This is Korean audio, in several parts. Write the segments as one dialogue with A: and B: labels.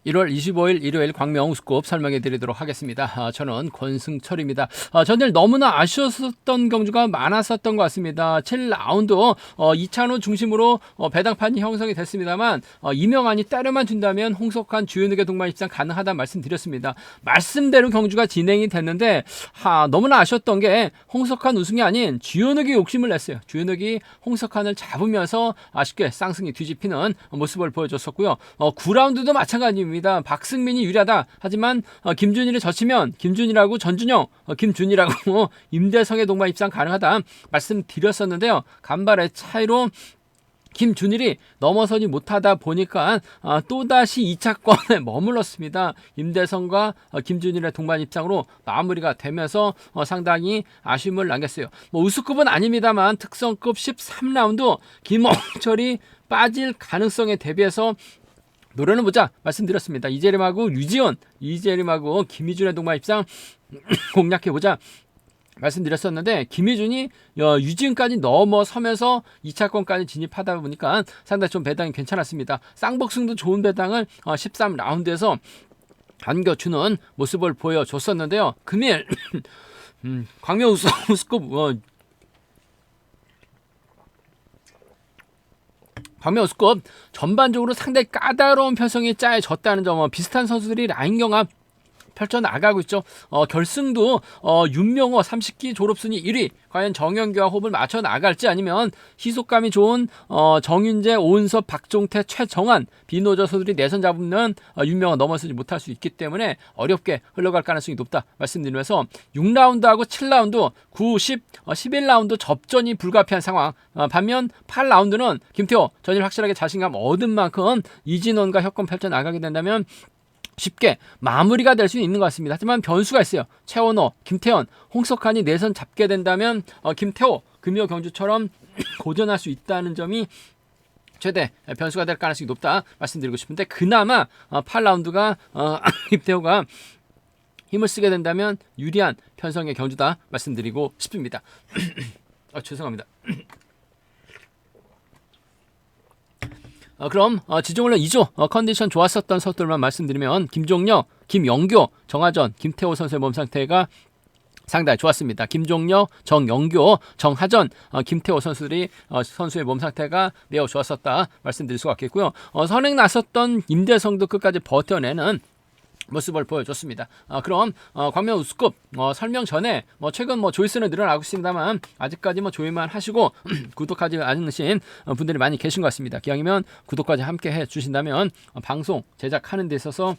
A: 1월 25일 일요일 광명우스컵 설명해 드리도록 하겠습니다. 저는 권승철입니다. 전일 너무나 아쉬웠던 경주가 많았었던 것 같습니다. 7라운드 2차로 중심으로 배당판이 형성이 됐습니다만 이명환이 때려만 준다면 홍석환 주연욱의 동반 입상 가능하다 말씀드렸습니다. 말씀대로 경주가 진행이 됐는데 너무나 아쉬웠던 게 홍석환 우승이 아닌 주연욱이 욕심을 냈어요. 주연욱이 홍석환을 잡으면서 아쉽게 쌍승이 뒤집히는 모습을 보여줬었고요. 9라운드도 마찬가지입니다. 박승민이 유리하다. 하지만 김준일이 젖히면 김준일하고 전준영, 김준일하고 임대성의 동반 입상 가능하다 말씀드렸었는데요. 간발의 차이로 김준일이 넘어서지 못하다 보니까 또다시 2차권에 머물렀습니다. 임대성과 김준일의 동반 입장으로 마무리가 되면서 상당히 아쉬움을 남겼어요. 우수급은 아닙니다만 특성급 13라운드 김홍철이 빠질 가능성에 대비해서 노려는 보자 말씀드렸습니다. 이재림하고 유지원, 이재림하고 김희준의 동반 입상 공략해보자 말씀드렸었는데 김희준이 유지은까지 넘어서면서 2차권까지 진입하다 보니까 상당히 좀 배당이 괜찮았습니다. 쌍복승도 좋은 배당을 13라운드에서 안겨주는 모습을 보여줬었는데요. 금일 광명우스컵 광명우스컵 전반적으로 상당히 까다로운 편성이 짜여졌다는 점, 비슷한 선수들이 라인 경합 펼쳐나가고 있죠. 결승도 윤명호 30기 졸업순위 1위 과연 정현규와 호흡을 맞춰 나갈지 아니면 희속감이 좋은 정윤재, 오은섭, 박종태, 최정환, 비노저 선수들이 내선 잡으면 윤명호 넘어서지 못할 수 있기 때문에 어렵게 흘러갈 가능성이 높다 말씀드리면서 6라운드하고 7라운드, 9, 10, 11라운드 접전이 불가피한 상황. 반면 8라운드는 김태호 전일 확실하게 자신감 얻은 만큼 이진원과 협권 펼쳐나가게 된다면 쉽게 마무리가 될 수 있는 것 같습니다. 하지만 변수가 있어요. 최원호, 김태현, 홍석환이 내선 잡게 된다면 김태호, 금요 경주처럼 고전할 수 있다는 점이 최대 변수가 될 가능성이 높다 말씀드리고 싶은데 그나마 8라운드가 김태호가 힘을 쓰게 된다면 유리한 편성의 경주다 말씀드리고 싶습니다. 죄송합니다. 그럼 지종훈련 2조 컨디션 좋았었던 선수들만 말씀드리면 김종혁, 김영교, 정하전, 김태호 선수의 몸 상태가 상당히 좋았습니다. 김종혁, 정영교, 정하전, 김태호 선수들이 선수의 몸 상태가 매우 좋았었다 말씀드릴 수가 있겠고요. 선행 나섰던 임대성도 끝까지 버텨내는 모습을 보여줬습니다. 그럼 광명우스컵 설명 전에 최근 조회수는 늘어나고 있습니다만 아직까지 조회만 하시고 구독하지 않으신 분들이 많이 계신 것 같습니다. 기왕이면 구독까지 함께 해주신다면 방송 제작하는 데 있어서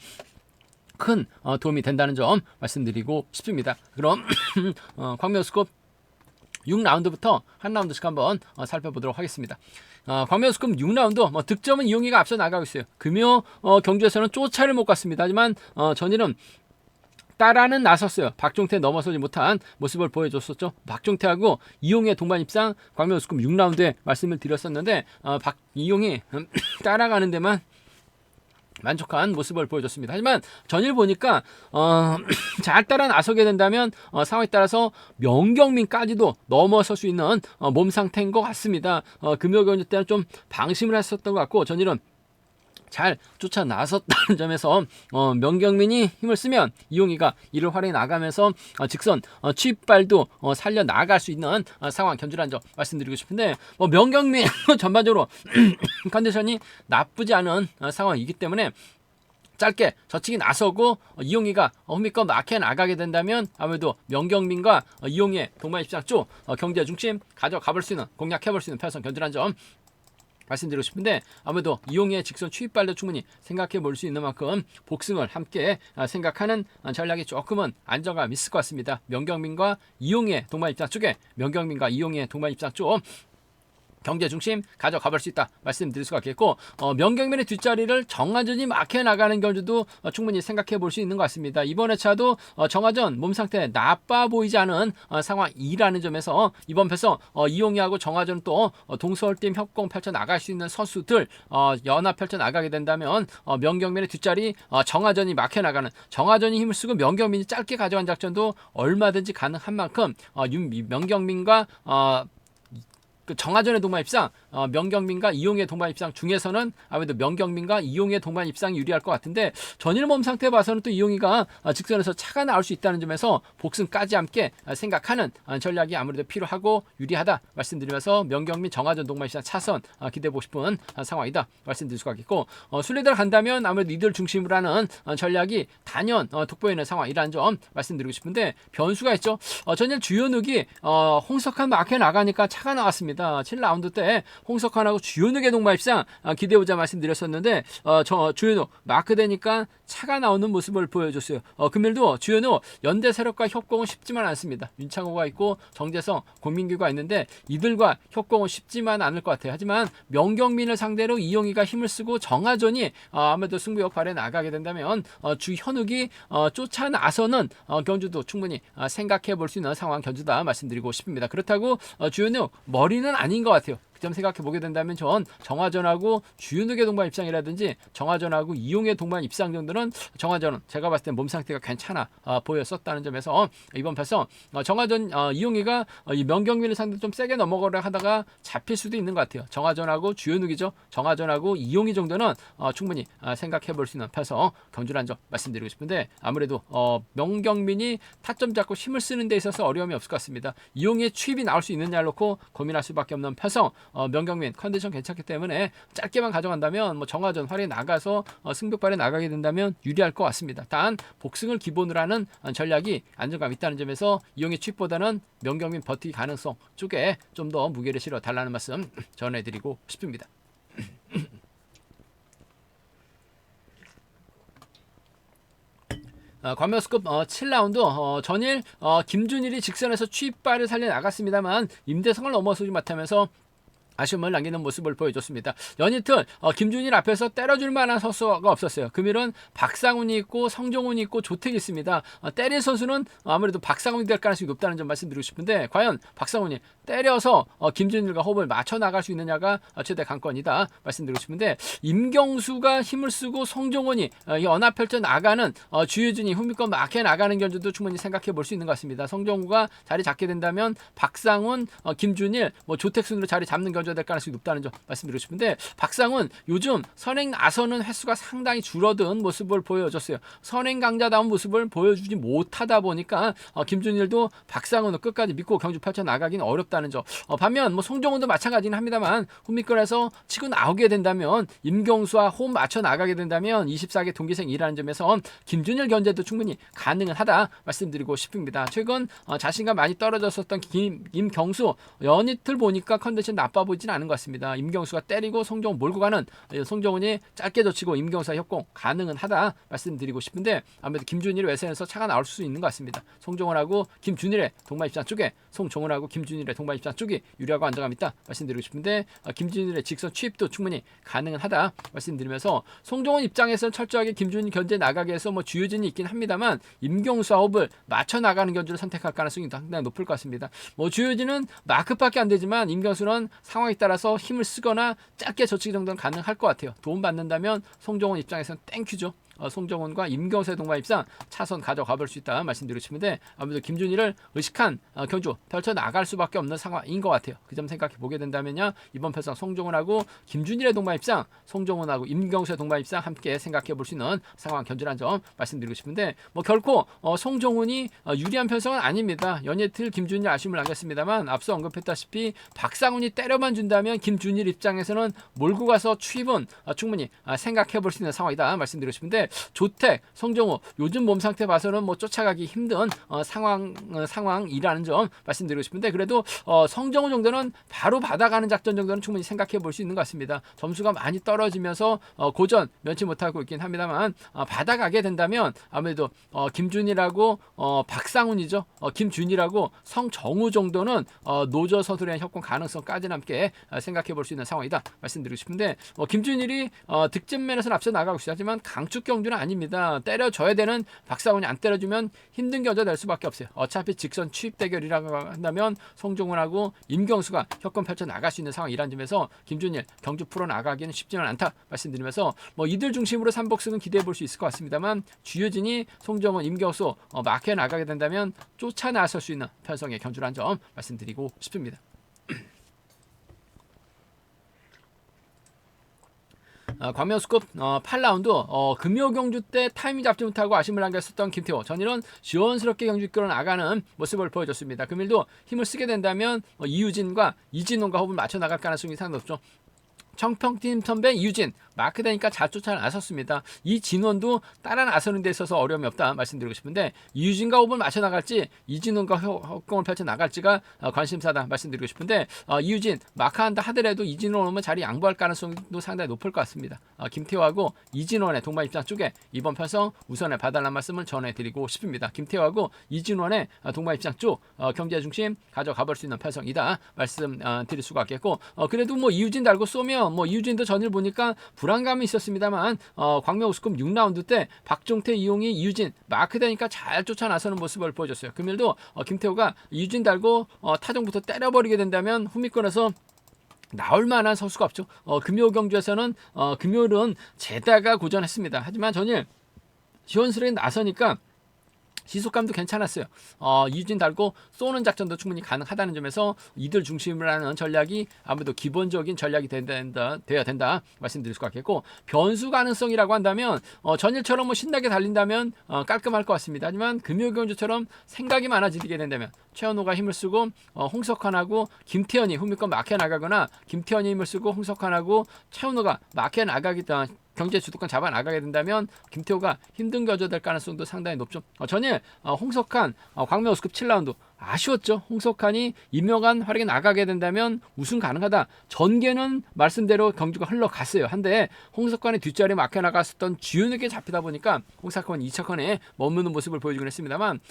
A: 큰 도움이 된다는 점 말씀드리고 싶습니다. 그럼 광명우스컵 6라운드부터 한 라운드씩 한번 살펴보도록 하겠습니다. 광명우스컵 6라운드 득점은 이용희가 앞서 나가고 있어요. 금요 경주에서는 쫓아를 못 갔습니다. 하지만 전일은 따라는 나섰어요. 박종태 넘어서지 못한 모습을 보여줬었죠. 박종태하고 이용희의 동반 입상 광명우스컵 6라운드에 말씀을 드렸었는데 이용희 따라가는 데만 만족한 모습을 보여줬습니다. 하지만 전일 보니까 잘 따라 나서게 된다면 상황에 따라서 명경민까지도 넘어설 수 있는 몸 상태인 것 같습니다. 금요경주 때는 좀 방심을 했었던 것 같고 전일은 잘 쫓아 나섰다는 점에서 명경민이 힘을 쓰면 이용희가 이를 활용해 나가면서 직선 취입발도 살려 나갈 수 있는 상황 견주라는 점 말씀드리고 싶은데 명경민 전반적으로 컨디션이 나쁘지 않은 상황이기 때문에 짧게 젖히기 나서고 이용희가 홈미컵 막혀 나가게 된다면 아무래도 명경민과 이용희의 동반 입장 쪽 경제 중심 가져가 볼 수 있는 공략해 볼 수 있는 편성 견주라는 점 말씀드리고 싶은데 아무래도 이용희의 직선 추입발도 충분히 생각해 볼 수 있는 만큼 복승을 함께 생각하는 전략이 조금은 안정감 있을 것 같습니다. 명경민과 이용희의 동반 입장 쪽에 명경민과 이용희의 동반 입장 쪽 경제 중심 가져가 볼 수 있다 말씀드릴 수가 있겠고 명경민의 뒷자리를 정하전이 막혀 나가는 경주도 충분히 생각해 볼 수 있는 것 같습니다. 이번 회차도 정하전 몸 상태 나빠 보이지 않은 상황이라는 점에서 이번 패서 이용희하고 정하전 또 동서울팀 협공 펼쳐 나갈 수 있는 선수들 연합 펼쳐 나가게 된다면 명경민의 뒷자리 정하전이 막혀 나가는 정하전이 힘을 쓰고 명경민이 짧게 가져간 작전도 얼마든지 가능한 만큼 명경민과 그 정하전의 동반 입상, 명경민과 이용의 동반 입상 중에서는 아무래도 명경민과 이용의 동반 입상이 유리할 것 같은데 전일 몸 상태 봐서는 또 이용이가 직선에서 차가 나올 수 있다는 점에서 복승까지 함께 생각하는 전략이 아무래도 필요하고 유리하다 말씀드리면서 명경민 정하전 동반 입상 차선 기대해보고 싶은 상황이다 말씀드릴 수가 있겠고, 순례대를 간다면 아무래도 이들 중심으로 하는 전략이 단연 돋보이는 상황이라는 점 말씀드리고 싶은데, 변수가 있죠. 전일 주요누기 홍석환 마크에 나가니까 차가 나왔습니다. 7라운드 때 홍석환하고 주요누의 동반 입상 기대해보자 말씀드렸었는데, 주요누 마크 되니까 차가 나오는 모습을 보여줬어요. 금일도 주요누 연대 세력과 협공은 쉽지만 않습니다. 윤창호가 있고 정재성, 권민규가 있는데 이들과 협공은 쉽지만 않을 것 같아요. 하지만 명경민을 상대로 이용희가 힘을 쓰고 정하전이 아무래도 승부 역할에 나가게 된다면 주현욱이 쫓아 나서는 견주도 충분히 생각해 볼 수 있는 상황 견주다 말씀드리고 싶습니다. 그렇다고 주현욱 머리는 아닌 것 같아요. 그 점 생각해 보게 된다면 전 정하전하고 주윤욱의 동반 입상이라든지 정하전하고 이용의 동반 입상 정도는, 정하전은 제가 봤을 때 몸 상태가 괜찮아 보였었다는 점에서 이번 편성 정하전 이용이가 이 명경민을 상대로 좀 세게 넘어가려 하다가 잡힐 수도 있는 것 같아요. 정하전하고 주윤욱이죠. 정하전하고 이용이 정도는 충분히 생각해 볼 수 있는 편성 경주란 점 말씀드리고 싶은데, 아무래도 명경민이 타점 잡고 힘을 쓰는 데 있어서 어려움이 없을 것 같습니다. 이용의 추입이 나올 수 있느냐를 놓고 고민할 수밖에 없는 편성. 명경민 컨디션 괜찮기 때문에 짧게만 가져간다면 정하전 활에 나가서 승벽발에 나가게 된다면 유리할 것 같습니다. 단 복승을 기본으로 하는 전략이 안정감 있다는 점에서 이용의 취입보다는 명경민 버티기 가능성 쪽에 좀 더 무게를 실어 달라는 말씀 전해드리고 싶습니다. 관명스급 7라운드 전일 김준일이 직선에서 취입발을 살려 나갔습니다만 임대성을 넘어서지 못하면서 아쉬움을 남기는 모습을 보여줬습니다. 연이틀 김준일 앞에서 때려줄 만한 선수가 없었어요. 금일은 박상훈이 있고 성종훈이 있고 조택이 있습니다. 때릴 선수는 아무래도 박상훈이 될 가능성이 높다는 점 말씀드리고 싶은데, 과연 박상훈이 때려서 김준일과 호흡을 맞춰 나갈 수 있느냐가 최대 관건이다 말씀드리고 싶은데, 임경수가 힘을 쓰고 성종훈이 연합 펼쳐 나가는 주유진이 후미권 막혀 나가는 견주도 충분히 생각해 볼 수 있는 것 같습니다. 성종훈가 자리 잡게 된다면 박상훈, 김준일, 조택 순으로 자리 잡는 견주 될 가능성이 높다는 점 말씀드리고 싶은데, 박상훈 요즘 선행 나서는 횟수가 상당히 줄어든 모습을 보여줬어요. 선행 강자다운 모습을 보여주지 못하다 보니까 김준일도 박상훈을 끝까지 믿고 경주 펼쳐 나가긴 어렵다는 점. 반면 송정훈도 마찬가지긴 합니다만 후미권에서 치고 나오게 된다면, 임경수와 호흡 맞춰 나가게 된다면 24개 동기생이라는 점에서 김준일 견제도 충분히 가능은 하다 말씀드리고 싶습니다. 최근 자신감 많이 떨어졌었던 임경수 연이틀 보니까 컨디션 나빠 보이진 않은 것 같습니다. 임경수가 때리고 송정훈 몰고 가는, 송정훈이 짧게 젖히고 임경수와 협공 가능은 하다 말씀드리고 싶은데, 아무래도 김준일의 외선에서 차가 나올 수 있는 것 같습니다. 송정훈하고 김준일의 동반 입장 쪽에, 송정훈하고 김준일의 동반 입장 쪽이 유리하고 안정감 있다 말씀드리고 싶은데, 김준일의 직선 취입도 충분히 가능은 하다 말씀드리면서, 송정훈 입장에서는 철저하게 김준일 견제 나가게 해서 주유진이 있긴 합니다만 임경수와 호흡을 맞춰 나가는 견주를 선택할 가능성이 상당히 높을 것 같습니다. 주유진은 마크밖에 안 되지만 임경수는 상황에 따라서 힘을 쓰거나 짧게 젖히기 정도는 가능할 것 같아요. 도움 받는다면 송정훈 입장에서는 땡큐죠. 송정훈과 임경수의 동반 입상 차선 가져가 볼 수 있다 말씀드리고 싶은데, 아무래도 김준일을 의식한 경주 펼쳐 나갈 수밖에 없는 상황인 것 같아요. 그 점 생각해 보게 된다면요, 이번 편성 송정훈하고 김준일의 동반 입상, 송정훈하고 임경수의 동반 입상 함께 생각해 볼 수 있는 상황 견주라는 점 말씀드리고 싶은데, 결코 송정훈이 유리한 편성은 아닙니다. 연예틀 김준일 아쉬움을 남겼습니다만, 앞서 언급했다시피 박상훈이 때려만 준다면 김준일 입장에서는 몰고 가서 취입은 충분히 생각해 볼 수 있는 상황이다 말씀드리고 싶은데, 조택, 성정호 요즘 몸 상태 봐서는 쫓아가기 힘든 상황이라는 점 말씀드리고 싶은데, 그래도 성정호 정도는 바로 받아가는 작전 정도는 충분히 생각해 볼 수 있는 것 같습니다. 점수가 많이 떨어지면서 고전 면치 못하고 있긴 합니다만, 받아가게 된다면 아무래도 김준일하고 박상훈이죠. 김준일하고 성정우 정도는 노저 서술의 협공 가능성까지는 함께 생각해 볼 수 있는 상황이다 말씀드리고 싶은데, 김준일이 득점면에서는 앞서 나가고 있어요. 하지만 강축 경주는 아닙니다. 때려줘야 되는 박상훈이 안 때려주면 힘든 견제 될 수밖에 없어요. 어차피 직선 취입 대결이라고 한다면 송정훈하고 임경수가 협권 펼쳐 나갈 수 있는 상황이라는 점에서 김준일 경주 풀어 나가기는 쉽지는 않다 말씀드리면서, 이들 중심으로 3복승은 기대해 볼 수 있을 것 같습니다만, 주효진이 송정훈, 임경수 막혀 나가게 된다면 쫓아 나설 수 있는 편성의 경주라는 점 말씀드리고 싶습니다. 광명스컵 8라운드 금요 경주 때 타이밍 잡지 못하고 아쉬움을 남겼었던 김태호. 전일은 시원스럽게 경주 이끌어 나가는 모습을 보여줬습니다. 금일도 힘을 쓰게 된다면 이유진과 이진원과 호흡을 맞춰 나갈 가능성이 상당히 높죠. 청평팀 선배 이유진 마크되니까 잘 쫓아 나섰습니다. 이진원도 따라 나서는 데 있어서 어려움이 없다 말씀드리고 싶은데 이유진과 호흡을 맞춰 나갈지 이진원과 협공을 펼쳐 나갈지가 관심사다 말씀드리고 싶은데 이유진 마크한다 하더라도 이진원 오면 자리 양보할 가능성도 상당히 높을 것 같습니다. 김태호하고 이진원의 동반 입장 쪽에 이번 편성 우선에 봐달라는 말씀을 전해드리고 싶습니다. 김태호하고 이진원의 동반 입장 쪽 경제 중심 가져가 볼 수 있는 편성이다 말씀 드릴 수가 있겠고 그래도 뭐 이유진 달고 쏘면 뭐 이유진도 전일 보니까 불안감이 있었습니다만 광명 우스컵 6라운드 때 박종태, 이용이, 이유진 마크되니까 잘 쫓아 나서는 모습을 보여줬어요. 금일도 김태호가 이유진 달고 타종부터 때려버리게 된다면 후미권에서 나올 만한 선수가 없죠. 금요 경주에서는 금요일은 제다가 고전했습니다. 하지만 전일 시원스레 나서니까 시속감도 괜찮았어요. 이유진 달고 쏘는 작전도 충분히 가능하다는 점에서 이들 중심으로 하는 전략이 아무래도 기본적인 전략이 되어야 된다 말씀드릴 수가 있겠고 변수 가능성이라고 한다면 전일처럼 뭐 신나게 달린다면 깔끔할 것 같습니다. 하지만 금요경주처럼 생각이 많아지게 된다면 최현호가 힘을 쓰고 홍석환하고 김태현이 후미권 막혀 나가거나 김태현이 힘을 쓰고 홍석환하고 최현호가 막혀 나가겠다. 경제 주도권 잡아 나가게 된다면 김태호가 힘든 겨져될 가능성도 상당히 높죠. 전일 홍석환 광명 우스컵 7라운드 아쉬웠죠. 홍석환이 임명한 활약에 나가게 된다면 우승 가능하다. 전개는 말씀대로 경주가 흘러갔어요. 한데 홍석환의 뒷자리에 막혀 나갔었던 주윤에게 잡히다 보니까 홍석환 2차권에 머무는 모습을 보여주긴 했습니다만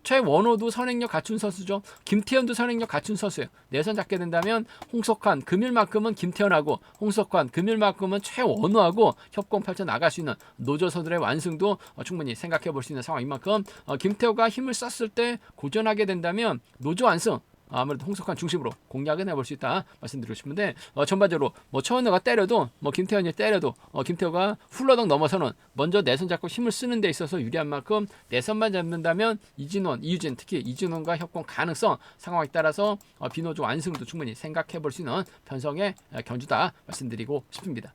A: 최원호도 선행력 갖춘 선수죠. 김태현도 선행력 갖춘 선수예요. 내선 잡게 된다면 홍석환 금일만큼은 김태현하고 홍석환 금일만큼은 최원호하고 협공 펼쳐 나갈 수 있는 노조서들의 완승도 충분히 생각해 볼 수 있는 상황인 만큼 김태호가 힘을 썼을 때 고전하게 된다면 노조 완승 아무래도 홍석환 중심으로 공략은 해볼 수 있다 말씀드리고 싶은데 전반적으로 뭐 최원호가 때려도 뭐 김태현이 때려도 김태호가 훌러덩 넘어서는 먼저 내선 잡고 힘을 쓰는 데 있어서 유리한 만큼 내선만 잡는다면 이진원, 이유진 특히 이진원과 협공 가능성 상황에 따라서 비노조 완승도 충분히 생각해 볼 수 있는 편성의 경주다 말씀드리고 싶습니다.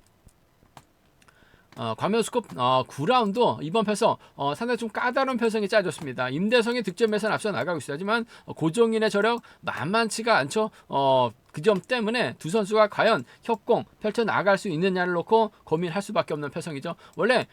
A: 광명 우스컵 9라운드 이번 편성 상당히 좀 까다로운 편성이 짜졌습니다. 임대성의 득점에서는 앞서 나가고 있어요. 하지만 고종인의 저력 만만치가 않죠. 그 점 때문에 두 선수가 과연 협공 펼쳐 나갈 수 있느냐를 놓고 고민할 수밖에 없는 편성이죠. 원래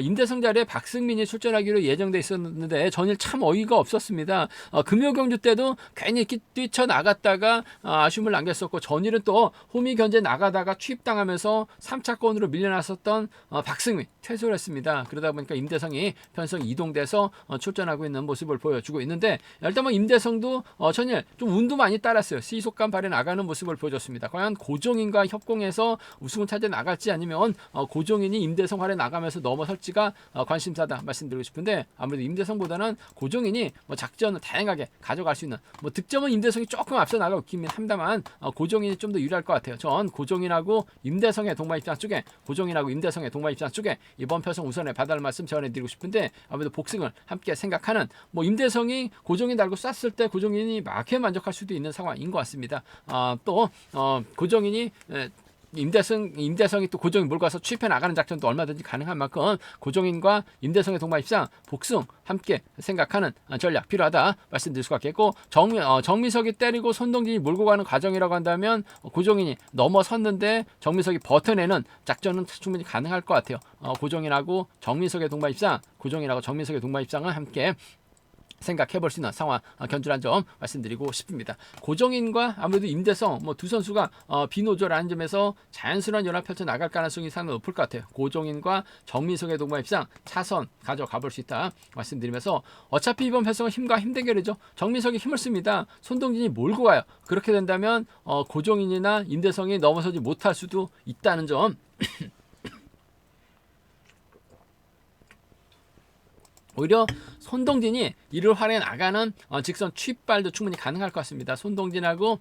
A: 임대성 자리에 박승민이 출전하기로 예정돼 있었는데 전일 참 어이가 없었습니다. 금요 경주 때도 괜히 뛰쳐 나갔다가 아쉬움을 남겼었고 전일은 또 홈이 견제 나가다가 취입당하면서 3차권으로 밀려났었던 박승민 퇴소를 했습니다. 그러다 보니까 임대성이 편성 이동돼서 출전하고 있는 모습을 보여주고 있는데 일단 뭐 임대성도 전일 좀 운도 많이 따랐어요. 시속감 발휘 나가는 모습을 보여줬습니다. 과연 고종인과 협공해서 우승을 찾아 나갈지 아니면 고종인이 임대성 활에 나가면서 넘어설지가 관심사다 말씀드리고 싶은데 아무래도 임대성보다는 고종인이 뭐 작전을 다양하게 가져갈 수 있는 뭐 득점은 임대성이 조금 앞서 나가고 있긴 합니다만 고종인이 좀 더 유리할 것 같아요. 전 고종인하고 임대성의 동반 입장 쪽에 고종인하고 임대성의 동반 입장 쪽에 이번 편성 우선에 봐달 말씀 전해드리고 싶은데 아무래도 복승을 함께 생각하는 뭐 임대성이 고종인 달고 쐈을 때 고종인이 막혀 만족할 수도 있는 상황인 것 같습니다. 또 고종인이 임대성이 또 고종인 몰고 가서 취입해 나가는 작전도 얼마든지 가능한 만큼 고종인과 임대성의 동반 입장 복승 함께 생각하는 전략 필요하다 말씀드릴 수가 있겠고 정민석이 때리고 손동진이 몰고 가는 과정이라고 한다면 고종인이 넘어섰는데 정민석이 버텨내는 작전은 충분히 가능할 것 같아요. 고종인하고 정민석의 동반 입장 고종인하고 정민석의 동반 입장은 함께 생각해 볼 수 있는 상황 견주란 점 말씀드리고 싶습니다. 고종인과 아무래도 임대성 뭐 두 선수가 비노조라는 점에서 자연스러운 연합 펼쳐 나갈 가능성이 상당히 높을 것 같아요. 고종인과 정민석의 동반 입장 차선 가져가 볼 수 있다 말씀드리면서 어차피 이번 편성은 힘과 힘 대결이죠. 정민석이 힘을 씁니다. 손동진이 몰고 가요. 그렇게 된다면 고종인이나 임대성이 넘어서지 못할 수도 있다는 점 오히려 손동진이 이를 활에 나가는 직선 취발도 충분히 가능할 것 같습니다. 손동진하고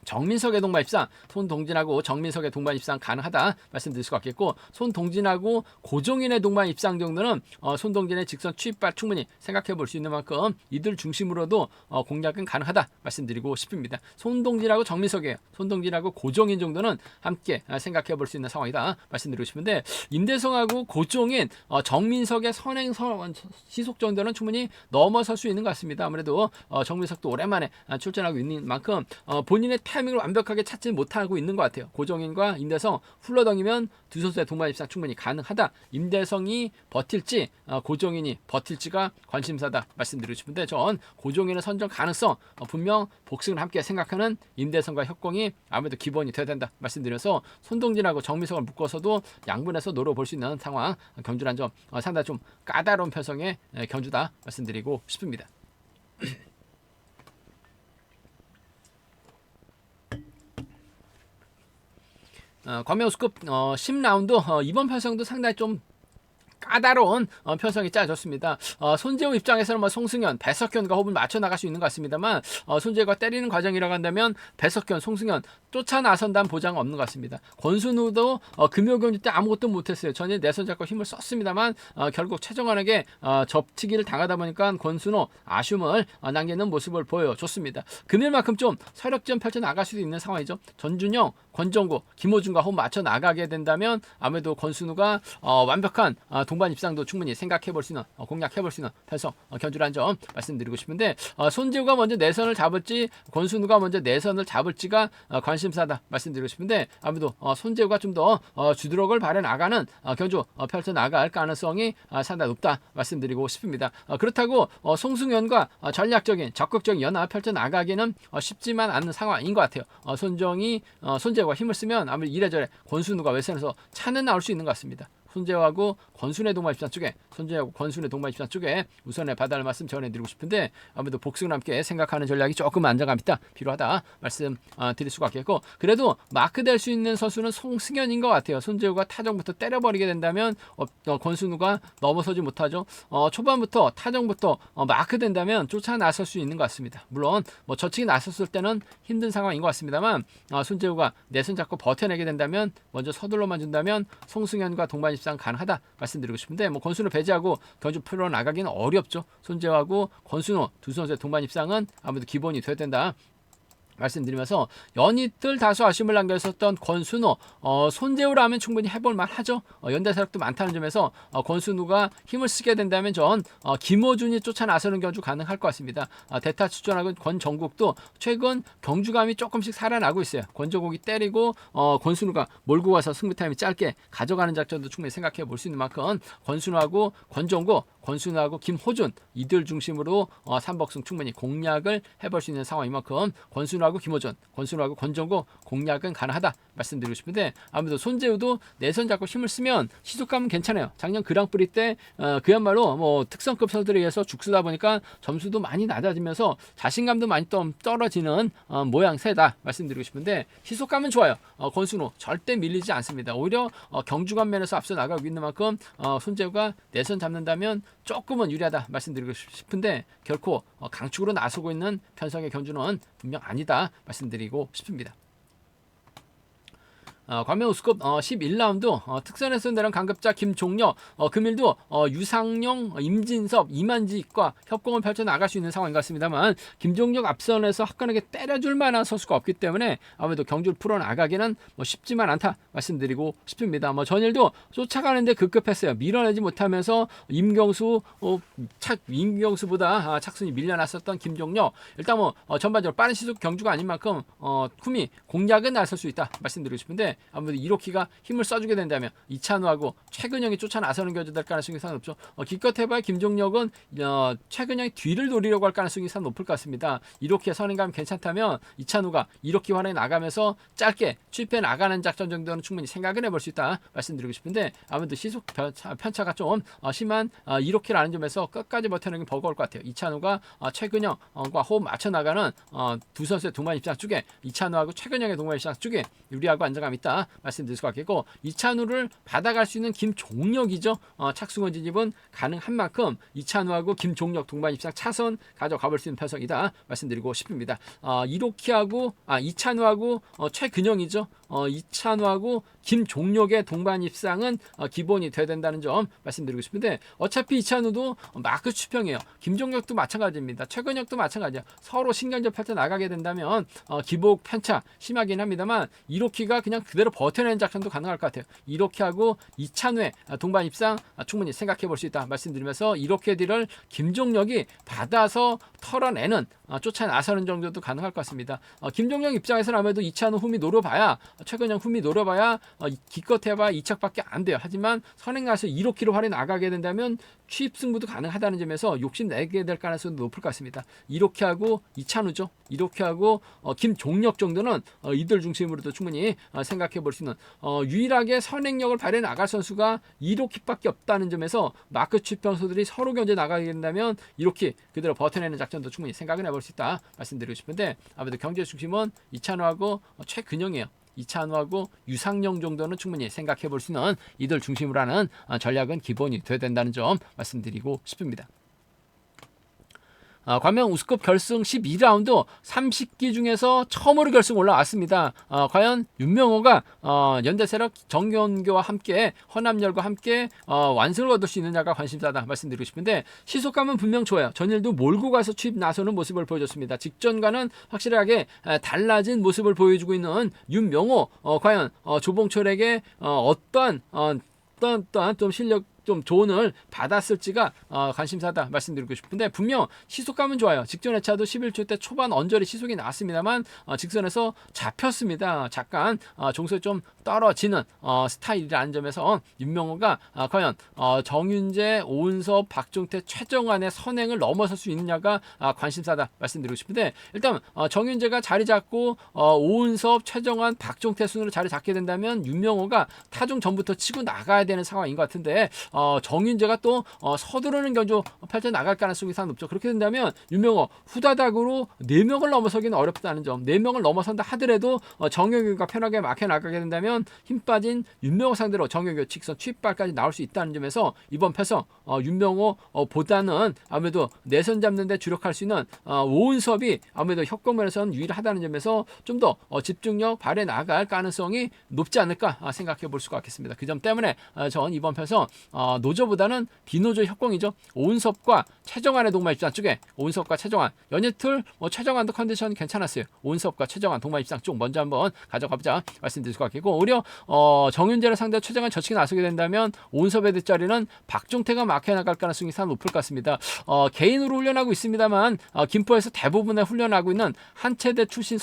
A: 정민석의 동반 입상, 손동진하고 정민석의 동반 입상 가능하다 말씀드릴 수가 있겠고, 손동진하고 고종인의 동반 입상 정도는 손동진의 직선 취입발 충분히 생각해 볼 수 있는 만큼 이들 중심으로도 공략은 가능하다 말씀드리고 싶습니다. 손동진하고 정민석이에요. 손동진하고 고종인 정도는 함께 생각해 볼 수 있는 상황이다 말씀드리고 싶은데, 임대성하고 고종인, 정민석의 선행 시속 정도는 충분히 넘어설 수 있는 것 같습니다. 아무래도 정민석도 오랜만에 출전하고 있는 만큼 본인의 타이밍을 완벽하게 찾지 못하고 있는 것 같아요. 고종인과 임대성 훌러덩이면 두 선수의 동반 입상 충분히 가능하다. 임대성이 버틸지 고종인이 버틸지가 관심사다 말씀드리고 싶은데, 전 고종인의 선정 가능성, 분명 복승을 함께 생각하는 임대성과 협공이 아무래도 기본이 돼야 된다 말씀드려서, 손동진하고 정민석을 묶어서도 양분해서 노려볼 수 있는 상황, 경주란 점 상당히 좀 까다로운 편성의 경주다 말씀드리고 싶습니다. 과메우스급 10라운드 이번 편성도 상당히 좀 까다로운 편성이 짜졌습니다. 손재우 입장에서는 송승현, 배석현과 호흡을 맞춰 나갈 수 있는 것 같습니다만, 손재우가 때리는 과정이라고 한다면 배석현, 송승현 쫓아 나선다는 보장은 없는 것 같습니다. 권순우도 금요경기 때 아무것도 못했어요. 전에 내선 잡고 힘을 썼습니다만 결국 최정환에게 접치기를 당하다 보니까 권순우 아쉬움을 남기는 모습을 보여줬습니다. 금요일만큼 좀 서력전 펼쳐 나갈 수도 있는 상황이죠. 전준영, 권정구, 김호준과 호흡 맞춰 나가게 된다면 아무래도 권순우가 완벽한 동반 입상도 충분히 생각해볼 수 있는, 공략해볼 수 있는 편성 견주라는 점 말씀드리고 싶은데, 손재우가 먼저 내선을 잡을지 권순우가 먼저 내선을 잡을지가 관심사다 말씀드리고 싶은데, 아무래도 손재우가 좀 더 주드럭을 발해 나가는 견주 펼쳐 나갈 가능성이 상당히 높다 말씀드리고 싶습니다. 그렇다고 송승현과 전략적인 적극적인 연합 펼쳐 나가기는 쉽지만 않은 상황인 것 같아요. 손재우가 힘을 쓰면 아무래도 이래저래 권순우가 외선에서 차는 나올 수 있는 것 같습니다. 손재우하고 권순의 동반 입상 쪽에, 손재우하고 권순의 동반 입상 쪽에 우선의 받아할 말씀 전해드리고 싶은데, 아무래도 복승을 함께 생각하는 전략이 조금 안정감 있다, 필요하다 말씀 드릴 수가 있겠고, 그래도 마크될 수 있는 선수는 송승현인 것 같아요. 손재우가 타정부터 때려버리게 된다면 권순우가 넘어서지 못하죠. 초반부터 타정부터 마크된다면 쫓아 나설 수 있는 것 같습니다. 물론 저측이 나섰을 때는 힘든 상황인 것 같습니다만, 손재우가 내선 잡고 버텨내게 된다면, 먼저 서둘러만 준다면 송승현과 동반 입상 가능하다 말씀드리고 싶은데, 권순우 배제하고 경주 풀어 나가기는 어렵죠. 손재우하고 권순우 두 선수의 동반 입상은 아무래도 기본이 돼야 된다 말씀드리면서, 연이틀 다소 아쉬움을 남겼었던 권순우, 손재우라면 충분히 해볼 만하죠. 연대 세력도 많다는 점에서 권순우가 힘을 쓰게 된다면 전 김호준이 쫓아 나서는 경주 가능할 것 같습니다. 대타 출전하고 권정국도 최근 경주감이 조금씩 살아나고 있어요. 권정국이 때리고 권순우가 몰고 가서 승부 타임이 짧게 가져가는 작전도 충분히 생각해 볼 수 있는 만큼, 권순우하고 권정국, 권순우하고 김호준 이들 중심으로 삼복승 충분히 공략을 해볼 수 있는 상황인 만큼, 권순우하고 김호준, 권순우하고 권정국 공략은 가능하다 말씀드리고 싶은데, 아무래도 손재우도 내선 잡고 힘을 쓰면 시속감은 괜찮아요. 작년 그랑프리 때 그야말로 특성급 선수들에 의해서 죽쓰다 보니까 점수도 많이 낮아지면서 자신감도 많이 떨어지는 모양새다 말씀드리고 싶은데, 시속감은 좋아요. 권순우 절대 밀리지 않습니다. 오히려 경주감 면에서 앞서 나가고 있는 만큼 손재우가 내선 잡는다면 조금은 유리하다 말씀드리고 싶은데, 결코 강축으로 나서고 있는 편성의 견주는 분명 아니다 말씀드리고 싶습니다. 과메우스급 11라운드 특선에서 내려온 강급자 김종려, 금일도 유상용, 임진섭, 이만지과 협공을 펼쳐 나갈 수 있는 상황인 것 같습니다만, 김종력 앞선에서 화끈하게 때려줄 만한 선수가 없기 때문에 아무래도 경주를 풀어나가기는 쉽지만 않다 말씀드리고 싶습니다. 전일도 쫓아가는데 급급했어요. 밀어내지 못하면서 임경수보다 착순이 밀려났었던 김종력, 일단 전반적으로 빠른 시속 경주가 아닌 만큼 품이 공략은 나설 수 있다 말씀드리고 싶은데, 아무래도 이로키가 힘을 써주게 된다면 이찬우하고 최근영이 쫓아 나서는 경주 될 가능성이 상당히 높죠. 기껏 해봐야 김종력은 최근영이 뒤를 노리려고 할 가능성이 상당히 높을 것 같습니다. 이로키의 선행감이 괜찮다면 이찬우가 이로키 활에 나가면서 짧게 취입해 나가는 작전 정도는 충분히 생각을 해볼 수 있다 말씀드리고 싶은데, 아무래도 시속 편차가 좀 심한 이로키라는 점에서 끝까지 버텨내기 버거울 것 같아요. 이찬우가 최근영과 호흡 맞춰 나가는 두 선수의 동반 입장 쪽에, 이찬우하고 최근영의 동반 입장 쪽에 유리하고 안정감 있다 있다 말씀드릴 수가 있겠고, 이찬우를 받아갈 수 있는 김종혁이죠. 착승원 진입은 가능한 만큼 이찬우하고 김종혁 동반 입상 차선 가져가 볼 수 있는 편성이다 말씀드리고 싶습니다. 이찬우하고 최근영이죠. 이찬우하고 김종혁의 동반 입상은 기본이 돼야 된다는 점 말씀드리고 싶은데, 어차피 이찬우도 마크 추평이에요. 김종혁도 마찬가지입니다. 최근혁도 마찬가지야. 서로 신경전 펼쳐 나가게 된다면 기복 편차 심하긴 합니다만, 이로키가 그냥 그대로 버텨내는 작전도 가능할 것 같아요. 이로키하고 이찬우의 동반 입상 충분히 생각해 볼 수 있다 말씀드리면서, 이로키들을 김종혁이 받아서 털어내는, 쫓아 나서는 정도도 가능할 것 같습니다. 김종혁 입장에서는 아무래도 이찬우 흠이 노려봐야, 최근형 흠이 노려봐야 기껏 해봐 2착밖에 안 돼요. 하지만 선행 나서 2로키로 활에 나가게 된다면 취입 승부도 가능하다는 점에서 욕심내게 될 가능성도 높을 것 같습니다. 2로키하고 이찬우죠. 2로키하고 김종혁 정도는 이들 중심으로도 충분히 생각해 볼 수 있는, 유일하게 선행력을 발휘해 나갈 선수가 2로키밖에 없다는 점에서 마크 취평소들이 서로 견제 나가게 된다면 2로키 그대로 버텨내는 작전도 충분히 생각을 해볼 수 있다 말씀드리고 싶은데, 아무래도 경제 중심은 이찬우하고 최근영이에요. 이찬우하고 유상영 정도는 충분히 생각해 볼 수 있는 이들 중심으로 하는 전략은 기본이 돼야 된다는 점 말씀드리고 싶습니다. 과연 우승급 결승 12라운드 30기 중에서 처음으로 결승 올라왔습니다. 과연 윤명호가 연대세력 정현교와 함께 허남열과 함께 완승을 얻을 수 있느냐가 관심사다 말씀드리고 싶은데, 시속감은 분명 좋아요. 전일도 몰고 가서 취입 나서는 모습을 보여줬습니다. 직전과는 확실하게 달라진 모습을 보여주고 있는 윤명호, 과연 조봉철에게 어떠한 좀 실력 좀 조언을 받았을지가 관심사다 말씀드리고 싶은데, 분명 시속감은 좋아요. 직전 회차도 11초 때 초반 언저리 시속이 나왔습니다만 직선에서 잡혔습니다. 잠깐 종속이 좀 떨어지는 스타일이라는 점에서 윤명호가 과연 정윤재, 오은섭, 박종태, 최정환의 선행을 넘어설 수 있느냐가 관심사다 말씀드리고 싶은데, 일단 정윤재가 자리 잡고 오은섭, 최정환, 박종태 순으로 자리 잡게 된다면 윤명호가 타종 전부터 치고 나가야 되는 상황인 것 같은데, 정윤재가 또 서두르는 견조 펼쳐 나갈 가능성이 상당히 높죠. 그렇게 된다면 윤명호 후다닥으로 4명을 넘어서기는 어렵다는 점, 4명을 넘어선다 하더라도 정영규가 편하게 막혀 나가게 된다면 힘 빠진 윤명호 상대로 정영규 직선 취입발까지 나올 수 있다는 점에서 이번 패서 윤명호 보다는 아무래도 내선 잡는 데 주력할 수 있는 오은섭이 아무래도 협공면에서는 유일하다는 점에서 좀 더 집중력 발휘해 나갈 가능성이 높지 않을까 생각해 볼 수가 있겠습니다. 그 점 때문에 전 이번 패서 노조보다는 비노조 협공이죠. 오은섭과 최정환의 동반 입상 쪽에, 오은섭과 최정환 연예틀 최정환도 컨디션 괜찮았어요. 오은섭과 최정환 동반 입상 쪽 먼저 한번 가져가보자 말씀드릴 수가 있겠고, 오히려 정윤재를 상대로 최정환 저치기 나서게 된다면 오은섭의 뒷자리는 박종태가 막혀 나갈 가능성이 상당히 높을 것 같습니다. 개인으로 훈련하고 있습니다만 김포에서 대부분의 훈련하고 있는 한체대 출신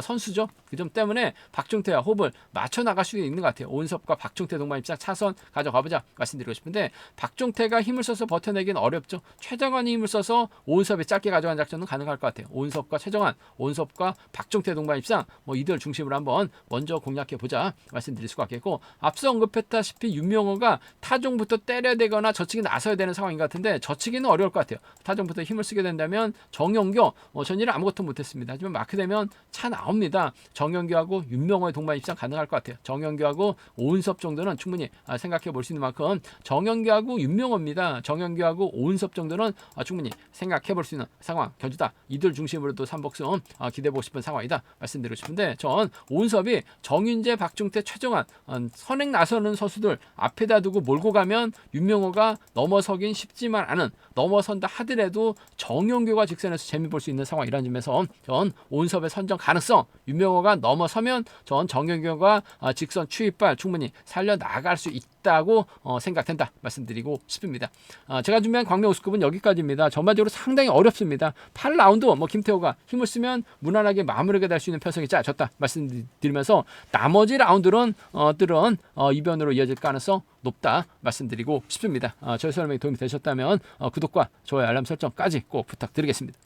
A: 선수죠. 그 점 때문에 박종태와 호흡을 맞춰 나갈 수 있는 것 같아요. 오은섭과 박종태 동반 입상 차선 가져가보자 말씀드리고 싶은데, 박종태가 힘을 써서 버텨내기는 어렵죠. 최정환이 힘을 써서 오은섭이 짧게 가져가는 작전은 가능할 것 같아요. 오은섭과 최정환, 오은섭과 박종태 동반 입상 이들 중심으로 한번 먼저 공략해보자 말씀드릴 수가 있겠고, 앞서 언급했다시피 윤명호가 타종부터 때려대거나 저치기 나서야 되는 상황인 것 같은데, 저치기는 어려울 것 같아요. 타종부터 힘을 쓰게 된다면 정영교 전일은 아무것도 못했습니다. 하지만 마크되면 차 나옵니다. 정영규하고 윤명호의 동반 입상 가능할 것 같아요. 정영규하고 오은섭 정도는 충분히 생각해 볼 수 있는 만큼 정영규하고 윤명호입니다. 정영규하고 오은섭 정도는 충분히 생각해 볼 수 있는 상황 견주다. 이들 중심으로도 삼복승 기대해 보고 싶은 상황이다 말씀드리고 싶은데, 전 오은섭이 정윤재, 박종태, 최정환 선행 나서는 선수들 앞에다 두고 몰고 가면 윤명호가 넘어서긴 쉽지만 않은, 넘어선다 하더라도 정영규가 직선에서 재미 볼 수 있는 상황이라는 점에서 전 오은섭의 선정 가능성, 윤명호가 넘어서면 전 정영규가 직선 추입발 충분히 살려나갈 수 있다고 생각된다 말씀드리고 싶습니다. 제가 준비한 광명 우승급은 여기까지입니다. 전반적으로 상당히 어렵습니다. 8라운드 김태호가 힘을 쓰면 무난하게 마무리가 될 수 있는 편성이 짜졌다 말씀드리면서, 나머지 라운드는 이변으로 이어질 가능성 높다 말씀드리고 싶습니다. 저희 설명이 도움이 되셨다면 구독과 좋아요, 알람 설정까지 꼭 부탁드리겠습니다.